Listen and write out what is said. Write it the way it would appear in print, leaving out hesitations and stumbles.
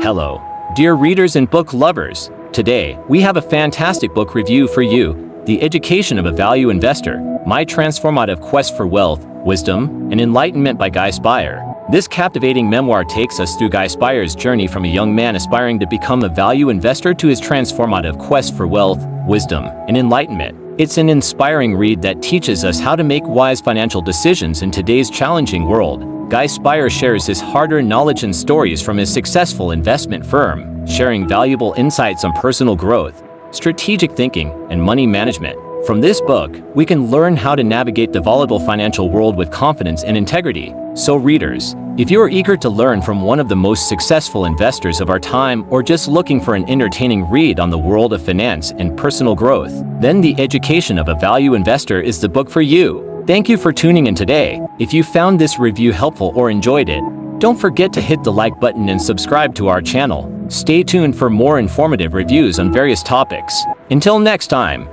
Hello, dear readers and book lovers. Today, we have a fantastic book review for you, The Education of a Value Investor, My Transformative Quest for Wealth, Wisdom, and Enlightenment by Guy Spier. This captivating memoir takes us through Guy Spier's journey from a young man aspiring to become a value investor to his transformative quest for wealth, wisdom, and enlightenment. It's an inspiring read that teaches us how to make wise financial decisions in today's challenging world. Guy Spier shares his hard-earned knowledge and stories from his successful investment firm, sharing valuable insights on personal growth, strategic thinking, and money management. From this book, we can learn how to navigate the volatile financial world with confidence and integrity. So readers, if you are eager to learn from one of the most successful investors of our time or just looking for an entertaining read on the world of finance and personal growth, then The Education of a Value Investor is the book for you. Thank you for tuning in today. If you found this review helpful or enjoyed it, don't forget to hit the like button and subscribe to our channel. Stay tuned for more informative reviews on various topics. Until next time.